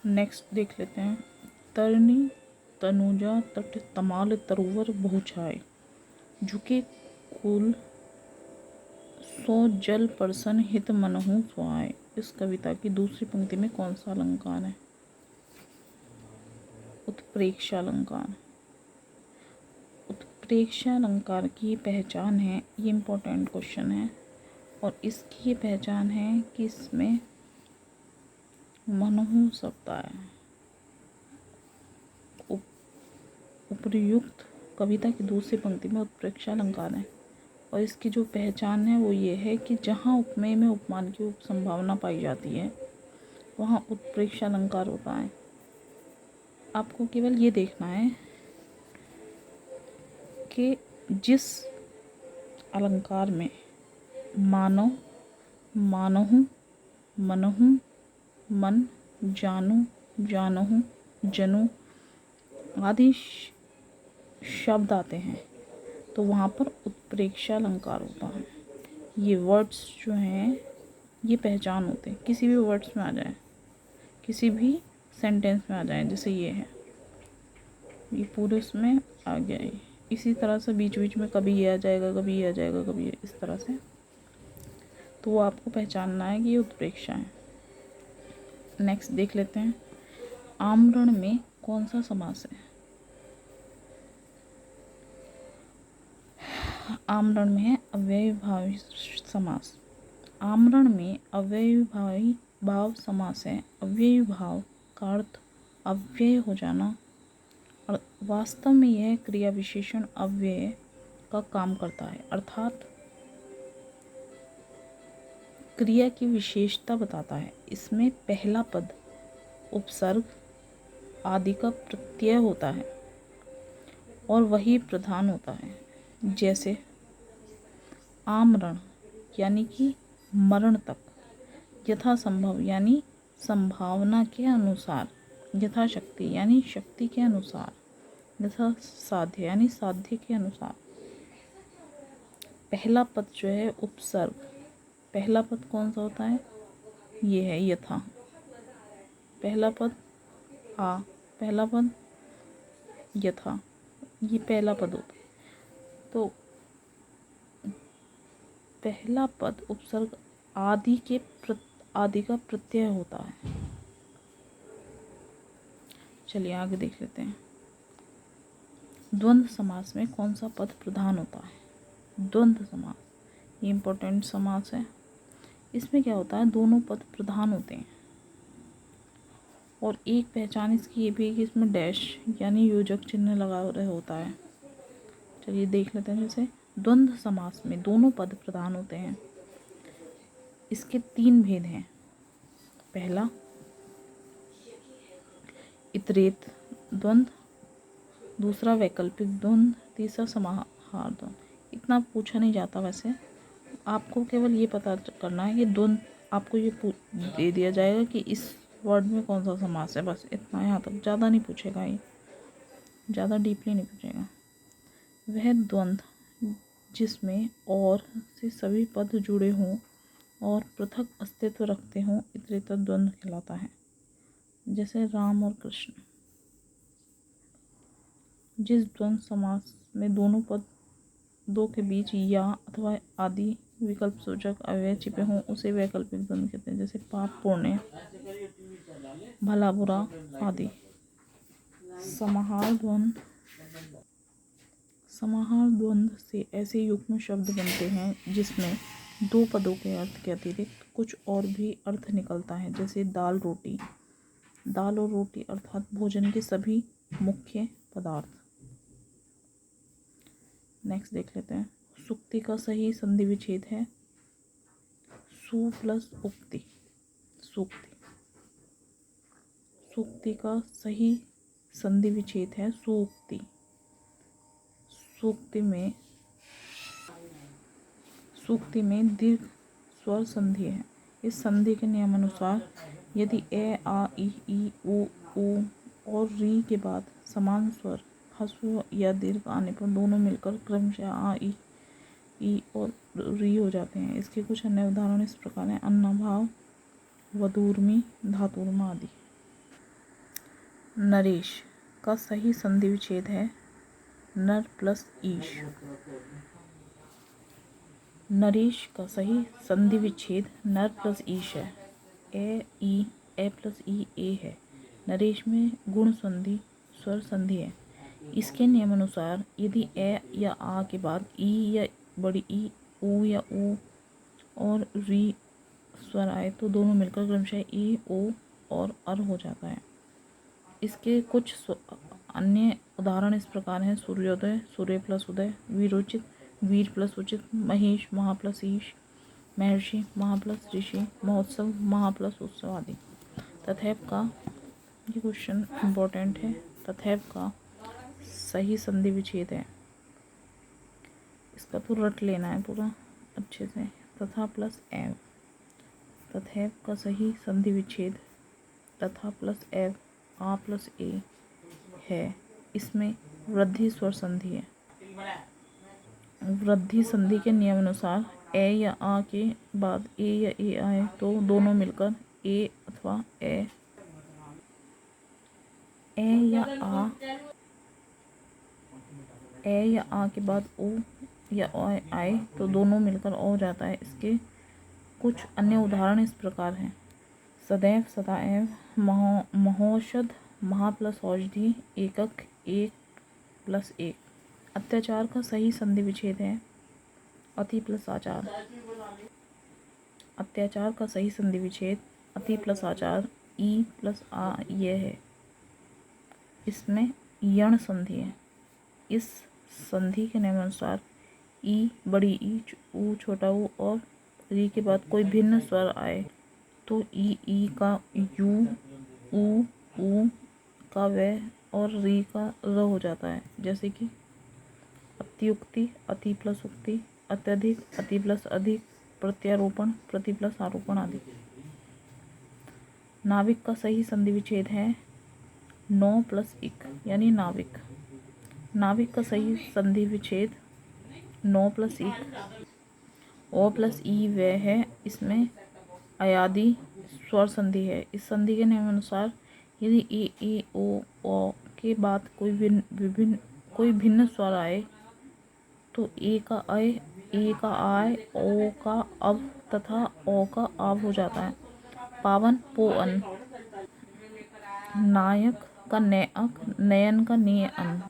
Next देख लेते हैं। तरनी तनुजा तट तमाल तरुवर बहुछाए, झुके कुल सो जल परसन हित मनहु सुहाए। इस कविता की दूसरी पंक्ति में कौन सा अलंकार है? उत्प्रेक्षा अलंकार। उत्प्रेक्षा अलंकार की पहचान है, ये इम्पोर्टेंट क्वेश्चन है, और इसकी ये पहचान है कि इसमें मनहु शब्द है। उपर्युक्त कविता की दूसरी पंक्ति में उत्प्रेक्षा अलंकार है, और इसकी जो पहचान है वो ये है कि जहाँ उपमेय में उपमान की संभावना पाई जाती है वहाँ उत्प्रेक्षा अलंकार होता है। आपको केवल ये देखना है कि जिस अलंकार में मानो, मानहु, मनहु, मन, जानू, जानहु, जनु आदि शब्द आते हैं तो वहाँ पर उत्प्रेक्षा अलंकार होता है। ये वर्ड्स जो हैं ये पहचान होते हैं, किसी भी वर्ड्स में आ जाए, किसी भी सेंटेंस में आ जाए, जैसे ये है, ये पूरे उसमें आ गया है। इसी तरह से बीच बीच में कभी ये आ जाएगा, कभी ये आ जाएगा, कभी ये, इस तरह से, तो वो आपको पहचानना है कि ये उत्प्रेक्षा है। नेक्स्ट देख लेते हैं। आमरण में कौन सा समास है? आमरण में है अव्ययीभावी समास। आमरण में अव्ययीभावी भाव समास है। अव्ययी भाव का अर्थ अव्यय हो जाना, और वास्तव में यह क्रिया विशेषण अव्यय का काम करता है, अर्थात क्रिया की विशेषता बताता है। इसमें पहला पद उपसर्ग आदि का प्रत्यय होता है और वही प्रधान होता है। जैसे आमरण यानी कि मरण तक, यथासंभव यानी संभावना के अनुसार, यथाशक्ति यानी शक्ति के अनुसार, यथा साध्य यानी साध्य के अनुसार। पहला पद जो है उपसर्ग, पहला पद कौन सा होता है? ये है यथा। पहला पद आ, पहला पद यथा, ये पहला पद होता है। तो पहला पद उपसर्ग आदि का प्रत्यय होता है। चलिए आगे देख लेते हैं। द्वंद्व समास में कौन सा पद प्रधान होता है? द्वंद्व समास, ये इम्पोर्टेंट समास है। इसमें क्या होता है? दोनों पद प्रधान होते हैं, और एक पहचान इसकी ये भी है कि इसमें डैश यानी योजक चिन्ह लगा रहा होता है। चलिए देख लेते हैं। जैसे द्वंद्व समास में दोनों पद प्रधान होते हैं। इसके तीन भेद हैं। पहला इतरेत द्वंद्व, दूसरा वैकल्पिक द्वंद्व, तीसरा समाहार द्वंद्व। इतना पूछा नहीं जाता वैसे, आपको केवल ये पता करना है कि द्वंद्व, आपको ये दे दिया जाएगा कि इस वर्ड में कौन सा समास है, बस इतना, यहाँ तक, ज़्यादा नहीं पूछेगा, ये ज़्यादा डीपली नहीं पूछेगा। वह द्वंद्व जिसमें और से सभी पद जुड़े हों और पृथक अस्तित्व रखते हों इतरेतर द्वंद्व कहलाता है। जैसे राम और कृष्ण। जिस द्वंद्व समास में दोनों पद दो के बीच या अथवा आदि विकल्प सूचक अव्यय छिपे हों उसे वैकल्पिक द्वंद्व कहते हैं। जैसे पाप पुण्य, भला बुरा आदि। समाहार द्वंद्व से ऐसे युग्म शब्द बनते हैं जिसमें दो पदों के अर्थ के अतिरिक्त कुछ और भी अर्थ निकलता है। जैसे दाल रोटी, दाल और रोटी अर्थात भोजन के सभी मुख्य पदार्थ। नेक्स्ट देख लेते हैं। सुक्ति का सही संधि विच्छेद है सु प्लस उक्ति। सूक्ति का सही संधि विच्छेद है सुउक्ति। सूक्ति में दीर्घ स्वर संधि है। इस संधि के नियमानुसार यदि ए, आ, ई, उ, और री के बाद समान स्वर ह्रस्व या दीर्घ आने पर दोनों मिलकर क्रमशः आ, ई और री हो जाते हैं। इसके कुछ अन्य उदाहरण इस प्रकार हैं। अन्नाभाव, वधूर्मी, धातुर्म आदि। नरेश का सही संधि विच्छेद है नर प्लस ईश। नरेश का सही संधि विच्छेद नर प्लस ईश है। ए प्लस ई है। नरेश में गुण संधि स्वर संधि है। इसके नियमानुसार यदि ए या आ के बाद ई या बड़ी ई, ऊ या ऊ और री स्वर आए तो दोनों मिलकर क्रमशः ई, ओ और अर हो जाता है। इसके कुछ अन्य उदाहरण इस प्रकार हैं: सूर्योदय, सूर्य प्लस उदय, वीरोचित, वीर प्लस उचित, महेश, महा प्लस ईश, महर्षि, महा प्लस ऋषि, महोत्सव, महा प्लस उत्सव आदि। तथैव का, ये क्वेश्चन इम्पोर्टेंट है, तथैव का सही संधि विच्छेद है। इसका तो रट लेना है पूरा अच्छे से। तथा प्लस एव, तथैव का सही संधि विच्छेद तथा प्लस एव, आ प्लस ए है। इसमें वृद्धि स्वर संधि है। वृद्धि संधि के नियमानुसार ए या आ के बाद ए या ए आए तो दोनों मिलकर ए अथवा ए या आ के बाद ओ या ओ आए तो दोनों मिलकर ओ जाता है। इसके कुछ अन्य उदाहरण इस प्रकार हैं: सदैव, सदाएव, महोषध, महा प्लस औषधि, एकक, एक प्लस एक। अत्याचार का सही संधि विच्छेद है अति प्लस आचार। अत्याचार का सही संधि विच्छेद अति प्लस आचार, ई प्लस आ यह है। इसमें यण संधि है। इस संधि के नियमानुसार ई, बड़ी ई, ऊ, छोटा ऊ और री के बाद कोई भिन्न स्वर आए तो ई का यू, ऊ का व और री का र हो जाता है। जैसे कि अत्युक्ति, अति प्लस उक्ति, अत्यधिक, अति प्लस अधिक, प्रत्यारोपण, प्रति प्लस आरोपण आदि। नाविक का सही संधि विच्छेद है नौ प्लस इक यानी नाविक। नाविक का सही संधि विच्छेद नौ प्लस इक, ओ प्लस ई व है। इसमें अयादि स्वर संधि है। इस संधि के नियमानुसार यदि ए ओ के बाद कोई भिन्न स्वर आए तो ए का अय, ए का आय, ओ का अब तथा ओ का आव हो जाता है। पावन, पोअन। नायक का नयक, नयन का नेअन।